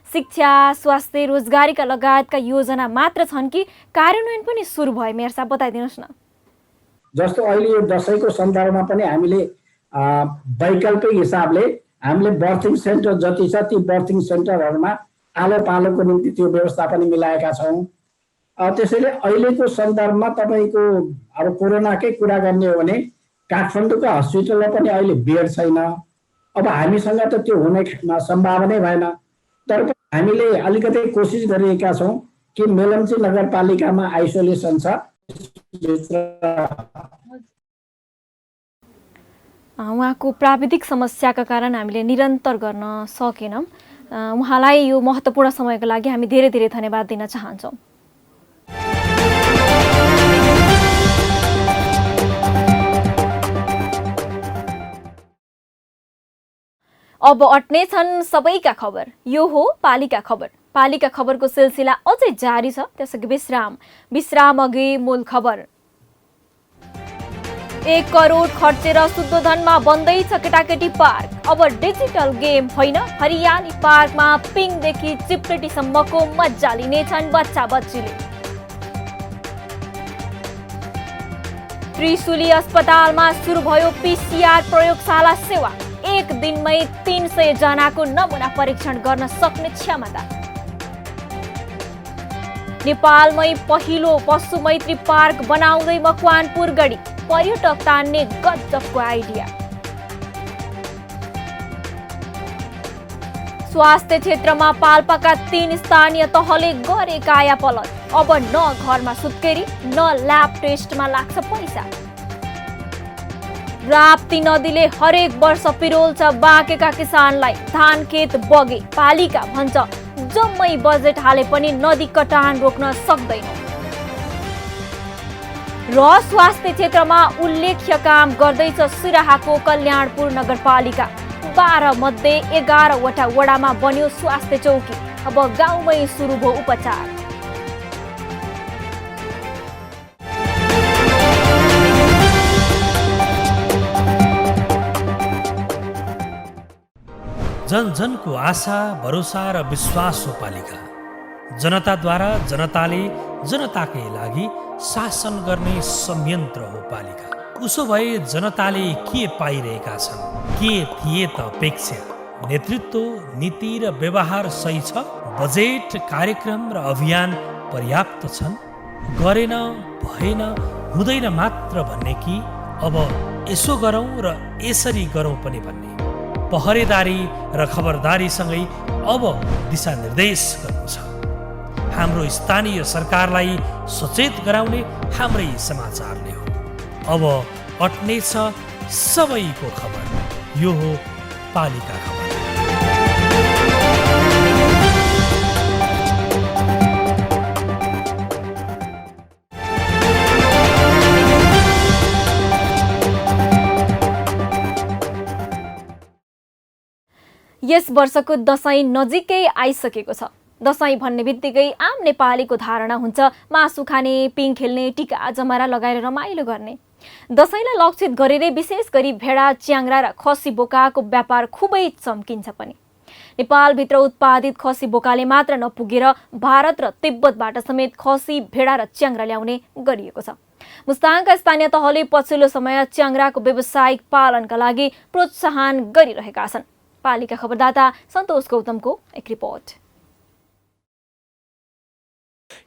शिक्षा, स्वास्थ्य, रोजगारीका लगायतका योजना मात्र छन् कि कार्यान्वयन पनि सुरु भयो? मेयर साहब बताइदिनुहोस् न। जस्तो अहिले यो दसैँको सन्दर्भमा पनि हामीले वैकल्पिक हिसाबले हामीले बर्थिङ सेन्टर जति छ ती बर्थिङ सेन्टरहरूमा आलो पालोको निम्ति त्यो व्यवस्था पनि मिलाएका छौँ। त्यसैले अहिलेको सन्दर्भमा तपाईँको अब कोरोनाकै कुरा गर्ने हो भने काठमाडौँको हस्पिटलमा पनि अहिले बेड छैन। अब हामीसँग त त्यो हुने सम्भावनै भएन, तर हामीले अलिकति कोसिस गरिरहेका छौँ कि मेलम्ची नगरपालिकामा आइसोलेसन छ, उहाँको प्राविधिक समस्याका कारण हामीले निरन्तर गर्न सकेनौँ। उहाँलाई यो महत्त्वपूर्ण समयको लागि हामी धेरै धेरै धन्यवाद दिन चाहन्छौँ। अब अट्ने छन् सबैका खबर। यो हो पालिका खबर। पालिका खबरको सिलसिला अझै जारी छ, त्यसैले विश्राम अघि मूल खबर। 1 करोड खर्चेर शुद्धोधनमा बन्दैछ केटाकेटी पार्क। अब डिजिटल गेम होइन, हरियाली पार्कमा पिङदेखि चिप्लेटीसम्मको मजा लिनेछन् बच्चा बच्चीले। त्रिशुली अस्पतालमा सुरु भयो PCR प्रयोगशाला सेवा। एक दिनमै 300 जनाको नमुना परीक्षण गर्न सक्ने क्षमता। नेपालमै पहिलो पशु मैत्री पार्क बनाउँदै मकवानपुर गढी, पर्यटक तान्ने गजबको आइडिया। स्वास्थ्य क्षेत्रमा पाल्पाका 3 स्थानीय तहले गरे कायापलट। अब न घरमा सुत्केरी न ल्याब टेस्टमा लाग्छ पैसा। राप्ती नदीले हरेक वर्ष पिरोल्छ बाँकेका किसानलाई। धान खेत बगे, पालिका भन्छ जम्मै बजेट हाले पनि नदी कटान रोक्न सक्दैन। र स्वास्थ्य क्षेत्रमा उल्लेख्य काम गर्दैछ सिराहाको कल्याणपुर नगरपालिका। 12 मध्ये 11 वटा वडामा बन्यो स्वास्थ्य चौकी। अब गाउँमै सुरु भयो उपचार। जन जनको आशा, भरोसा र विश्वास हो पालिका। जनताद्वारा जनताले जनताकै लागि शासन गर्ने संयन्त्र हो पालिका। उसो भए जनताले के पाइरहेका छन्? के थिए त अपेक्षा? नेतृत्व, नीति र व्यवहार सही छ? बजेट, कार्यक्रम र अभियान पर्याप्त छन्? गरेन, भएन, हुँदैन मात्र भन्ने कि अब यसो गरौँ र यसरी गरौँ पनि भन्ने? पहरेदारी र खबरदारीसँगै अब दिशानिर्देश गर्नु छ। हाम्रो स्थानीय सरकारलाई सचेत गराउने हाम्रै समाचारले हो। अब अट्नेछ सबैको खबर। यो हो पालिका खबर। यस वर्षको दशैं नजिकै आइसकेको छ। दशैं भन्ने बित्तिकै आम नेपालीको धारणा हुन्छ मासु खाने, पिङ खेल्ने, टिका जमरा लगाएर रमाइलो गर्ने। दशैंलाई लक्षित गरेरै विशेष गरी भेडा, च्याङ्रा र खसी बोकाको व्यापार खुबै चम्किन्छ पनि। नेपालभित्र उत्पादित खसी बोकाले मात्र नपुगेर भारत र तिब्बतबाट समेत खसी, भेडा र च्याङ्रा ल्याउने गरिएको छ। मुस्ताङका स्थानीय तहले पछिल्लो समय च्याङ्राको व्यावसायिक पालनका लागि प्रोत्साहन गरिरहेका छन्। पालिका खबरदाता सन्तोष गौतमको एक रिपोर्ट।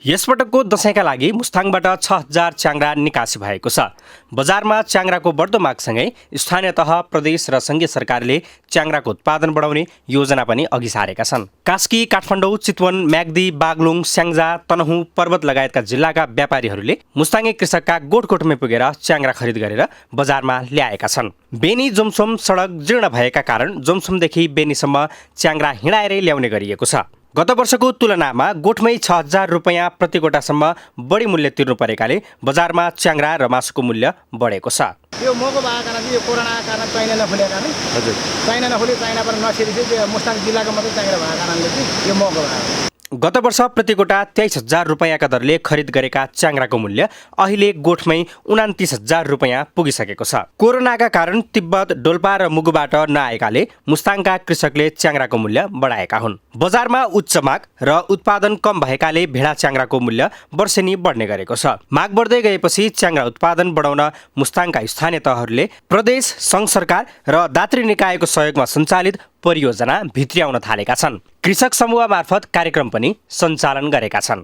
यसपटकको दशैंका लागि मुस्ताङबाट 6000 च्याङ्रा निकासी भएको छ। बजारमा च्याङ्राको बढ्दो मागसँगै स्थानीय तह, प्रदेश र संघीय सरकारले च्याङ्राको उत्पादन बढाउने योजना पनि अघि सारेका छन्। कास्की, काठमाडौँ, चितवन, म्याग्दी, बागलुङ, स्याङ्जा, तनहुँ, पर्वत लगायतका जिल्लाका व्यापारीहरूले मुस्ताङे कृषकका गोठगोठमै पुगेर च्याङ्रा खरिद गरेर बजारमा ल्याएका छन्। बेनी जोमसोम सडक जीर्ण भएका कारण जोमसोमदेखि बेनीसम्म च्याङ्रा हिँडाएरै ल्याउने गरिएको छ। गत वर्षको तुलनामा गोठमै 6000 रुपैयाँ प्रति गोटासम्म बढी मूल्य तिर्नु परेकाले बजारमा च्याङ्रा र मासुको मूल्य बढेको छ। यो महँगो भएको कारण यो कोरोनाको कारण चाइना नखोलेको कारण हजुर चाइना नखोल्यो, चाइनाबाट नछिरेपछि त्यो मुस्ताङ जिल्लाको मात्रै च्याङ्रा भएको कारणले चाहिँ यो महँगो भएको। गत वर्ष प्रति गोटा 23000 रुपैयाँका दरले खरिद गरेका च्याङ्राको मूल्य अहिले गोठमै 29000 रुपैयाँ पुगिसकेको छ। कोरोनाका कारण तिब्बत, डोल्पा र मुगुबाट नआएकाले मुस्ताङका कृषकले च्याङ्राको मूल्य बढाएका हुन्। बजारमा उच्च माग र उत्पादन कम भएकाले भेडा च्याङ्राको मूल्य वर्षेनी बढ्ने गरेको छ। माग बढ्दै गएपछि च्याङ्रा उत्पादन बढाउन मुस्ताङका स्थानीय तहहरूले प्रदेश, सङ्घ सरकार र दात्री निकायको सहयोगमा सञ्चालित परियोजना भित्र्याउन थालेका छन्। कृषक समूह मार्फत कार्यक्रम पनि सञ्चालन गरेका छन्।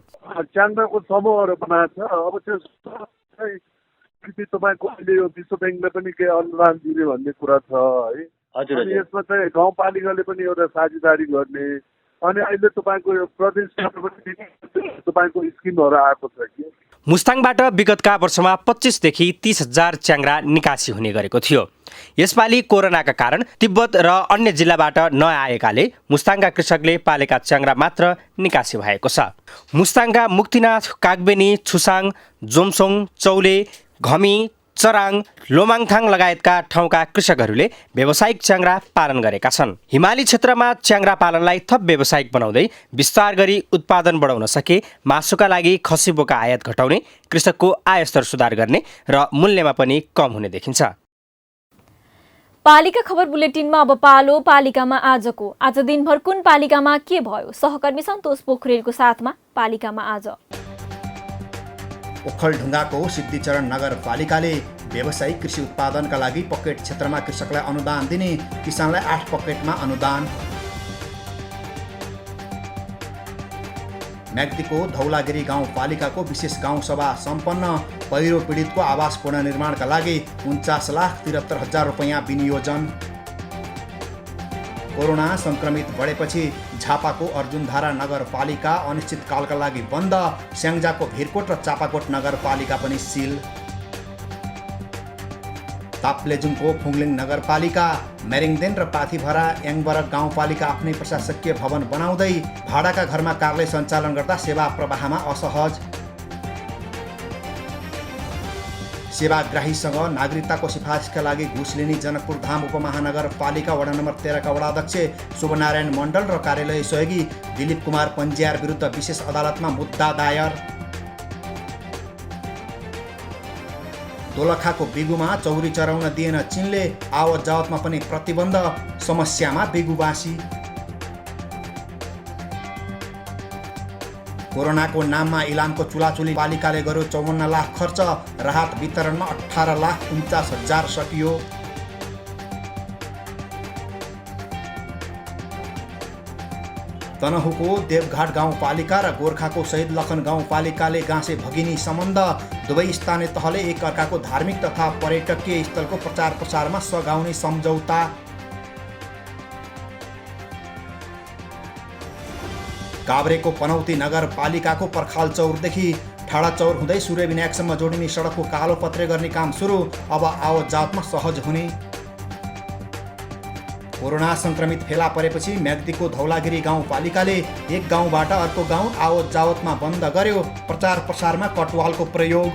च्याङ्राको समूहहरू बनाएको छ। अब त्यो तपाईँको अहिले यो विश्व ब्याङ्कले पनि केही अनुदान दिने भन्ने कुरा छ है। अनि यसमा चाहिँ गाउँपालिकाले पनि एउटा साझेदारी गर्ने। अनि अहिले तपाईँको यो प्रदेशबाट पनि तपाईँको स्किमहरू आएको छ कि मुस्ताङबाट विगतका वर्षमा 25 देखि 30,000 च्याङ्रा निकासी हुने गरेको थियो। यसपालि कोरोनाका कारण तिब्बत र अन्य जिल्लाबाट नआएकाले मुस्ताङका कृषकले पालेका च्याङ्रा मात्र निकासी भएको छ। मुस्ताङका मुक्तिनाथ, कागबेनी, छुसाङ, जोमसोङ, चौले, घमी, चराङ, लोमाङथाङ लगायतका ठाउँका कृषकहरूले व्यावसायिक च्याङ्रा पालन गरेका छन्। हिमाली क्षेत्रमा च्याङ्रा पालनलाई थप व्यावसायिक बनाउँदै विस्तार गरी उत्पादन बढाउन सके मासुका लागि खसी बोका आयात घटाउने, कृषकको आय स्तर सुधार गर्ने र मूल्यमा पनि कम हुने देखिन्छ। पालिका खबर बुलेटिनमा अब पालो पालिकामा आज दिनभर कुन पालिकामा के भयो? सहकर्मी सन्तोष पोखरेलको साथमा पालिकामा आज। ओखलढुङ्गाको सिद्धिचरण नगरपालिकाले व्यावसायिक कृषि उत्पादनका लागि पकेट क्षेत्रमा कृषकलाई अनुदान दिने, किसानलाई 8 पकेटमा अनुदान। म्याग्दीको धौलागिरी गाउँपालिकाको विशेष गाउँसभा सम्पन्न, पहिरो पीडितको आवास पुनर्निर्माणका लागि 49,73,000 रुपैयाँ विनियोजन। कोरोना संक्रमित बढेपछि झापाको अर्जुनधारा नगरपालिका अनिश्चितकालका लागि बन्द, स्याङ्जाको भिरकोट र चापाकोट नगरपालिका पनि सिल। ताप्लेजुङको फुङलिङ नगरपालिका, मेरिङदेन र पाथिभरा याङबरक गाउँपालिका आफ्नै प्रशासकीय भवन बनाउँदै भाडाका घरमा कार्यालय सञ्चालन गर्दा सेवा प्रवाहमा असहज। सेवाग्राहीसँग नागरिकताको सिफारिसका लागि घुस लिने जनकपुर धाम उपमहानगरपालिका वडा नम्बर 13 का वडाध्यक्ष शुभनारायण मण्डल र कार्यालय सहयोगी दिलीप कुमार पन्ज्यार विरुद्ध विशेष अदालतमा मुद्दा दायर। दोलखाको बिगुमा चौरी चराउन दिएन चीनले, आवत जावतमा पनि प्रतिबन्ध, समस्यामा बिगुवासी। कोरोनाको नाममा इलामको चुलाचुली पालिकाले गर्यो 54 लाख खर्च, राहत वितरणमा 18,49,000 सकियो। तनहुँको देवघाट गाउँपालिका र गोर्खाको शहीद लखन गाउँपालिकाले गाँसे भगिनी सम्बन्ध, दुवै स्थानीय तहले एक अर्काको धार्मिक तथा पर्यटकीय स्थलको प्रचार प्रसारमा सघाउने सम्झौता। काभ्रेको पनौती नगरपालिकाको पर्खाल चौरदेखि ठाडा चौर हुँदै सूर्य विनायकसम्म जोडिने सडकको कालो पत्रे गर्ने काम सुरु, अब आवत जावतमा सहज हुने। कोरोना संक्रमित फेला परेपछि म्याग्दीको धौलागिरी गाउँपालिकाले एक गाउँबाट अर्को गाउँ आवत जावतमा बन्द गर्यो, प्रचार प्रसारमा कटवालको प्रयोग।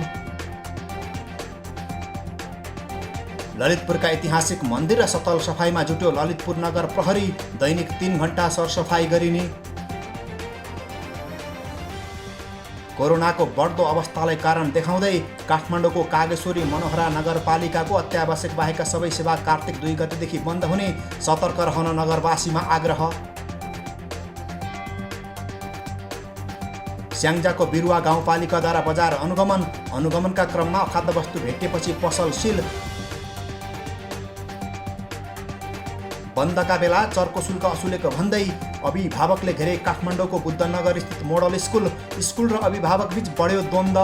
ललितपुरका ऐतिहासिक मन्दिर र सतल सफाइमा जुट्यो ललितपुर नगर प्रहरी, दैनिक 3 घण्टा सरसफाइ गरिने। कोरोनाको बढ्दो अवस्थालाई कारण देखाउँदै काठमाडौँको कागेश्वरी मनोहरा नगरपालिकाको अत्यावश्यक बाहेकका सबै सेवा कार्तिक 2 गतेदेखि बन्द हुने, सतर्क रहन नगरवासीमा आग्रह। स्याङ्जाको बिरुवा गाउँपालिकाद्वारा बजार अनुगमनका क्रममा अखाद्य वस्तु भेटिएपछि पसल सिल। बन्दका बेला चर्को शुल्क असुलेको भन्दै अभिभावकले घेरे काठमाडौँको बुद्धनगर स्थित मोडल स्कुल र अभिभावक बीच बढ्यो द्वन्द्व।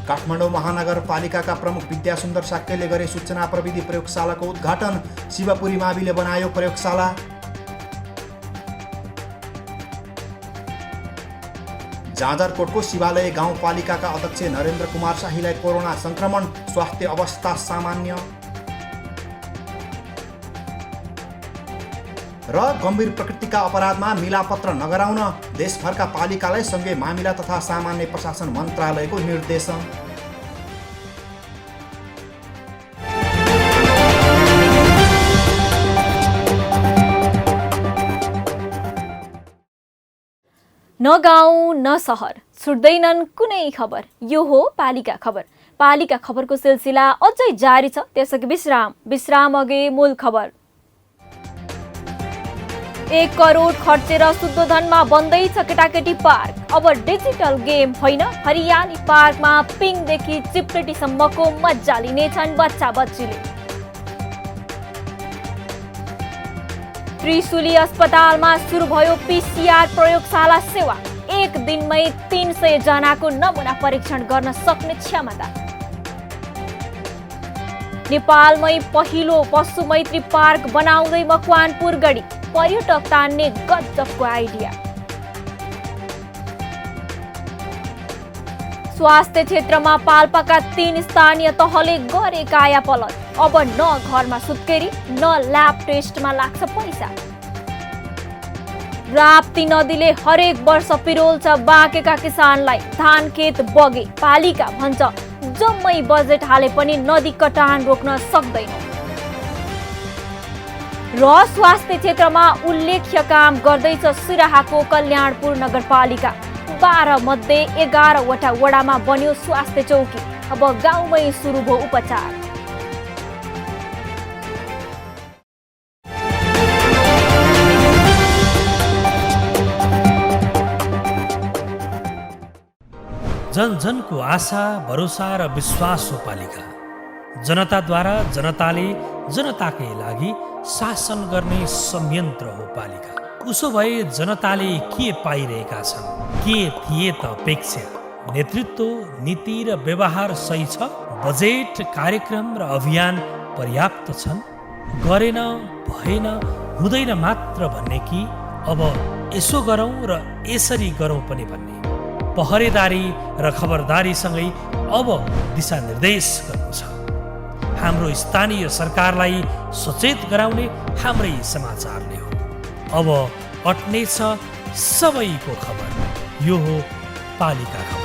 काठमाडौँ महानगरपालिकाका प्रमुख विद्यासुन्दर साक्यले गरे सूचना प्रविधि प्रयोगशालाको उद्घाटन, शिवपुरी माविले बनायो प्रयोगशाला। जाजरकोटको शिवालय गाउँपालिकाका अध्यक्ष नरेन्द्र कुमार शाहीलाई कोरोना संक्रमण, स्वास्थ्य अवस्था सामान्य। र गम्भीर प्रकृतिका अपराधमा मिलापत्र नगराउन देशभरका पालिकालाई सङ्घीय मामिला तथा सामान्य प्रशासन मन्त्रालयको निर्देशन। न गाउँ न सहर छुट्दैनन् कुनै खबर। यो हो पालिका खबर। पालिका खबरको सिलसिला अझै जारी छ, त्यसअघि विश्राम अघि मूल खबर। 1 करोड खर्चेर शुद्धोधनमा बन्दैछ केटाकेटी पार्क। अब डिजिटल गेम होइन, हरियाली पार्कमा पिङदेखि चिप्लेटीसम्मको मजा लिनेछन् बच्चा बच्चीले। त्रिशुली अस्पतालमा सुरु भयो PCR प्रयोगशाला सेवा। एक दिनमै 300 जनाको नमुना परीक्षण गर्न सक्ने क्षमता। नेपालमै पहिलो पशु मैत्री पार्क बनाउँदै मकवानपुर गढी, पर्यटक तान्ने गजबको आइडिया। स्वास्थ्य क्षेत्रमा पाल्पाका 3 स्थानीय तहले गरे कायापलट। अब न घरमा सुत्केरी न ल्याब टेस्टमा लाग्छ पैसा। राप्ती नदीले हरेक वर्ष पिरोल्छ बाँकेका किसानलाई। धान खेत बगे, पालिका भन्छ जम्मै बजेट हाले पनि नदी कटान रोक्न सक्दैन। र स्वास्थ्य क्षेत्रमा उल्लेख्य काम गर्दैछ सिराहाको कल्याणपुर नगरपालिका। 12 मध्ये 11 वटा वडामा बन्यो स्वास्थ्य चौकी। अब गाउँमै सुरु भयो उपचार। जन जनको आशा, भरोसा र विश्वास हो पालिका। जनताद्वारा जनताले जनताकै लागि शासन गर्ने संयन्त्र हो पालिका। उसो भए जनताले के पाइरहेका छन्, के थिए त अपेक्षा? नेतृत्व, नीति र व्यवहार सही छ? बजेट, कार्यक्रम र अभियान पर्याप्त छन्? गरेन, भएन, हुँदैन मात्र भन्ने कि अब यसो गरौँ र यसरी गरौँ पनि भन्ने? पहरेदारी र खबरदारीसँगै अब दिशानिर्देश गर्नु छ। हाम्रो स्थानीय सरकारलाई सचेत गराउने हाम्रै समाचारले हो। अब अट्नेछ सबैको खबर। यो हो पालिका खबर।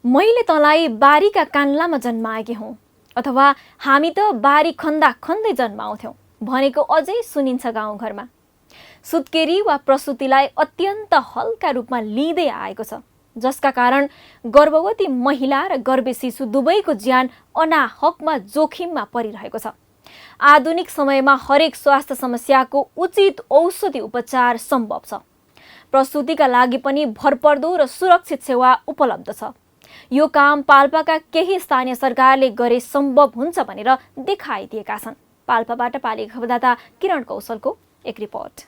मैले तँलाई बारीका कान्लामा जन्माएकी हौँ, अथवा हामी त बारी खन्दा खन्दै जन्माउँथ्यौँ। भनेको अझै सुनिन्छ गाउँघरमा। सुत्केरी वा प्रसुतिलाई अत्यन्त हल्का रूपमा लिँदै आएको छ, जसका कारण गर्भवती महिला र गर्भे शिशु दुवैको ज्यान अनाहकमा जोखिममा परिरहेको छ। आधुनिक समयमा हरेक स्वास्थ्य समस्याको उचित औषधि उपचार सम्भव छ। प्रसुतिका लागि पनि भरपर्दो र सुरक्षित सेवा उपलब्ध छ। यो काम पाल्पाका केही स्थानीय सरकारले गरे सम्भव हुन्छ भनेर देखाइदिएका छन्। पाल्पाबाट पालिका खबरदाता किरण कौशलको एक रिपोर्ट।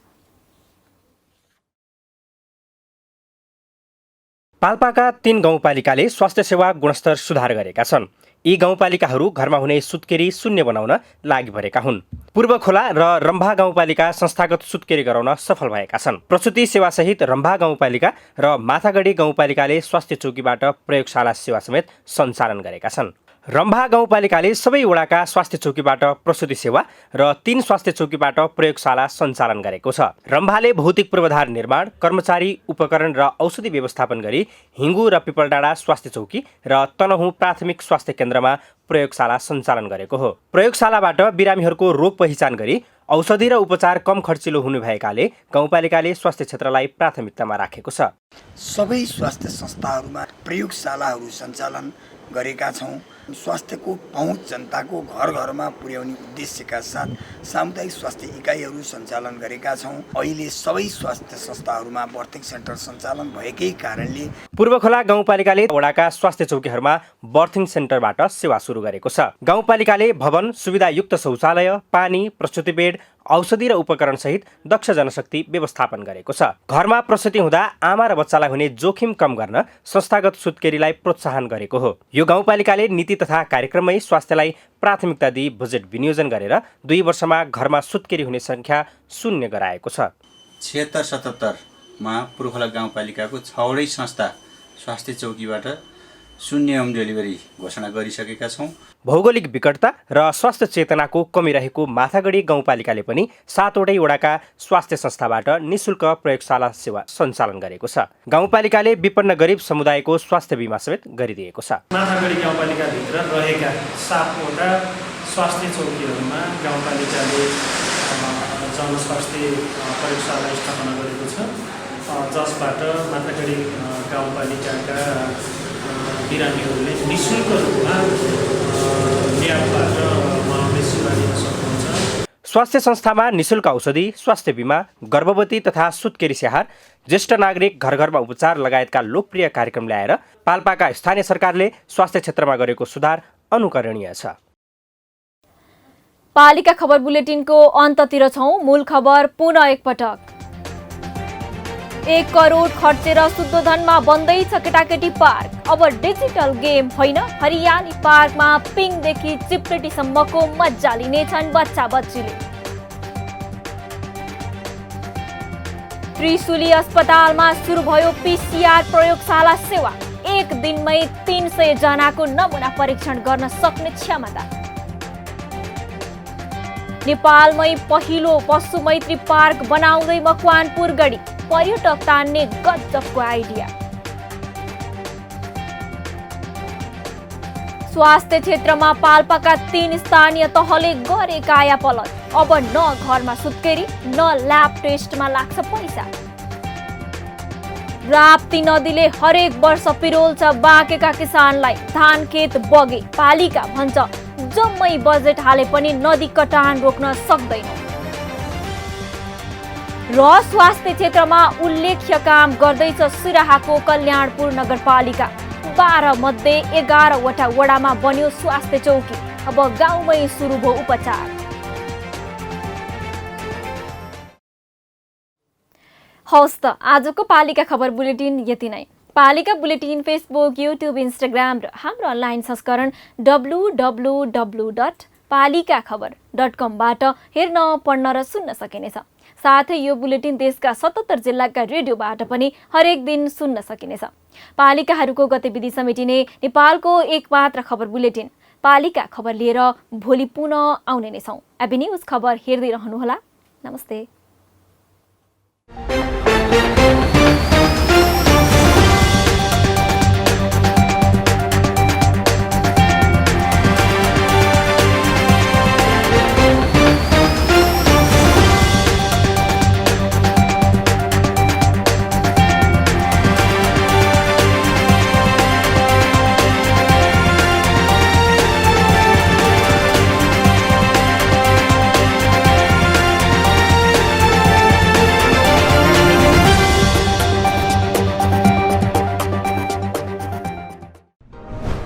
पाल्पाका 3 गाउँपालिकाले स्वास्थ्य सेवा गुणस्तर सुधार गरेका छन्। यी गाउँपालिकाहरू घरमा हुने सुत्केरी शून्य बनाउन लागि परेका हुन्। पूर्व खोला र रम्भा गाउँपालिका संस्थागत सुत्केरी गराउन सफल भएका छन्। प्रसुति सेवासहित रम्भा गाउँपालिका र माथागढी गाउँपालिकाले स्वास्थ्य चौकीबाट प्रयोगशाला सेवा समेत सञ्चालन गरेका छन्। रम्भा गाउँपालिकाले सबै वडाका स्वास्थ्य चौकीबाट प्रसुति सेवा र 3 स्वास्थ्य चौकीबाट प्रयोगशाला सञ्चालन गरेको छ। रम्भाले भौतिक पूर्वाधार निर्माण, कर्मचारी, उपकरण र औषधि व्यवस्थापन गरी हिङ्गु र पिपलडाँडा स्वास्थ्य चौकी र तनहुँ प्राथमिक स्वास्थ्य केन्द्रमा प्रयोगशाला सञ्चालन गरेको हो। प्रयोगशालाबाट बिरामीहरूको रोग पहिचान गरी औषधि र उपचार कम खर्चिलो हुने भएकाले गाउँपालिकाले स्वास्थ्य क्षेत्रलाई प्राथमिकतामा राखेको छ। सबै स्वास्थ्य संस्थाहरूमा प्रयोगशालाहरू सञ्चालन गरेका छौँ। स्वास्थ्यको पहुँच जनताको घर घरमा पुर्याउने उद्देश्यका साथ सामुदायिक स्वास्थ्य इकाइहरू सञ्चालन गरेका छौँ। अहिले सबै स्वास्थ्य संस्थाहरूमा बर्थिङ सेन्टर सञ्चालन भएकै कारणले पूर्वखोला गाउँपालिकाले वडाका स्वास्थ्य चौकीहरूमा बर्थिङ सेन्टरबाट सेवा सुरु गरेको छ। गाउँपालिकाले भवन, सुविधायुक्त शौचालय, पानी, प्रसुति बेड, औषधि र उपकरण सहित दक्ष जनशक्ति व्यवस्थापन गरेको छ। घरमा प्रसुति हुँदा आमा र बच्चालाई हुने जोखिम कम गर्न संस्थागत सुत्केरीलाई प्रोत्साहन गरेको हो। यो गाउँपालिकाले नीति तथा कार्यक्रममै स्वास्थ्यलाई प्राथमिकता दिई बजेट विनियोजन गरेर 2 वर्षमा घरमा सुत्केरी हुने संख्या शून्य गराएको छ। 76-77 मा पूर्वखोला गाउँपालिकाको 6वटै संस्था स्वास्थ्य चौकीबाट शून्य होम डेलिभरी घोषणा गरिसकेका छौँ। भौगोलिक विकटता र स्वास्थ्य चेतनाको कमी रहेको माथागढी गाउँपालिकाले पनि 7वटै वडाका स्वास्थ्य संस्थाबाट निःशुल्क प्रयोगशाला सेवा सञ्चालन गरेको छ। गाउँपालिकाले विपन्न गरिब समुदायको स्वास्थ्य बिमा समेत गरिदिएको छ। माथागढी गाउँपालिकाभित्र रहेका 7वटा स्वास्थ्य चौकीहरूमा गाउँपालिकाले जनस्वास्थ्य प्रयोगशाला स्थापना गरेको छ, जसबाट माथागढी गाउँपालिकाका बिरामीहरूले निःशुल्क रूपमा ल्याबबाट उहाँहरूले सेवा लिन सक्नुहुन्छ। स्वास्थ्य संस्थामा निःशुल्क औषधि, स्वास्थ्य बिमा, गर्भवती तथा सुत्केरी स्याहार, ज्येष्ठ नागरिक घर घरमा उपचार लगायतका लोकप्रिय कार्यक्रम ल्याएर पाल्पाका स्थानीय सरकारले स्वास्थ्य क्षेत्रमा गरेको सुधार अनुकरणीय छ। पालिका खबर बुलेटिनको अन्ततिर छौं। मूल खबर पुनः एकपटक। 1 करोड खर्चेर शुद्धोधनमा बन्दैछ केटाकेटी पार्क। अब डिजिटल गेम होइन, हरियाली पार्कमा पिङदेखि चिप्लेटीसम्मको मजा लिनेछन् बच्चा बच्चीले। त्रिशुली अस्पतालमा सुरु भयो PCR प्रयोगशाला सेवा। 1 दिनमै 300 जनाको नमुना परीक्षण गर्न सक्ने क्षमता। नेपालमै पहिलो पशु मैत्री पार्क बनाउँदै मकवानपुर गढी। पर्यटक तान्ने गजबको आइडिया। स्वास्थ्य क्षेत्रमा पाल्पाका 3 स्थानीय तहले गरे कायापलट। अब न घरमा सुत्केरी न ल्याब टेस्टमा लाग्छ पैसा। राप्ती नदीले हरेक वर्ष पिरोल्छ बाँकेका किसानलाई। धान खेत बगे। पालिका भन्छ जम्मै बजेट हाले पनि नदी कटान रोक्न सक्दैन। र स्वास्थ्य क्षेत्रमा उल्लेख्य काम गर्दैछ सिराहाको कल्याणपुर नगरपालिका। 12 मध्ये 11वटा वडामा बन्यो स्वास्थ्य चौकी। अब गाउँमै सुरु भयो उपचार। हवस् त आजको पालिका खबर बुलेटिन यति नै। पालिका बुलेटिन फेसबुक, युट्युब, इन्स्टाग्राम र हाम्रो अनलाइन संस्करण www.palikaKhabar.com बाट हेर्न, पढ्न र सुन्न सकिनेछ। साथै यो बुलेटिन देशका 77 जिल्लाका रेडियोबाट पनि हरेक दिन सुन्न सकिनेछ। पालिकाहरूको गतिविधि समेटिने नेपालको एकमात्र खबर बुलेटिन पालिका खबर लिएर भोलि पुनः आउने नै छौं। एबी न्यूज खबर हेर्दै रहनुहोला। नमस्ते।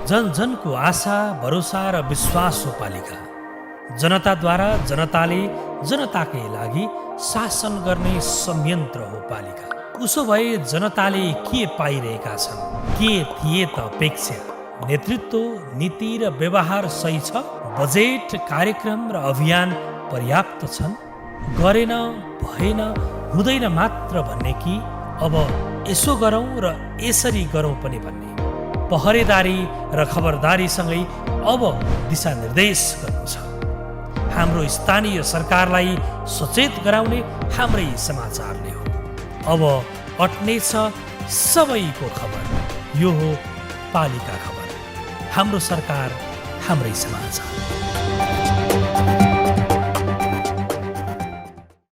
जन जनको आशा भरोसा र विश्वास हो पालिका। जनताद्वारा जनताले जनताकै लागि शासन गर्ने संयन्त्र हो पालिका। उसो भए जनताले के पाइरहेका छन्? के थिए त अपेक्षा? नेतृत्व, नीति र व्यवहार सही छ? बजेट, कार्यक्रम र अभियान पर्याप्त छन्? गरेन, भएन, हुँदैन मात्र भन्ने कि अब यसो गरौँ र यसरी गरौँ पनि भन्ने? पहरेदारी र खबरदारीसँगै अब दिशानिर्देश गर्नु छ। हाम्रो स्थानीय सरकारलाई सचेत गराउने हाम्रै समाचारले हो। अब अट्नेछ सबैको खबर। यो हो पालिका खबर। हाम्रो सरकार, हाम्रै समाचार।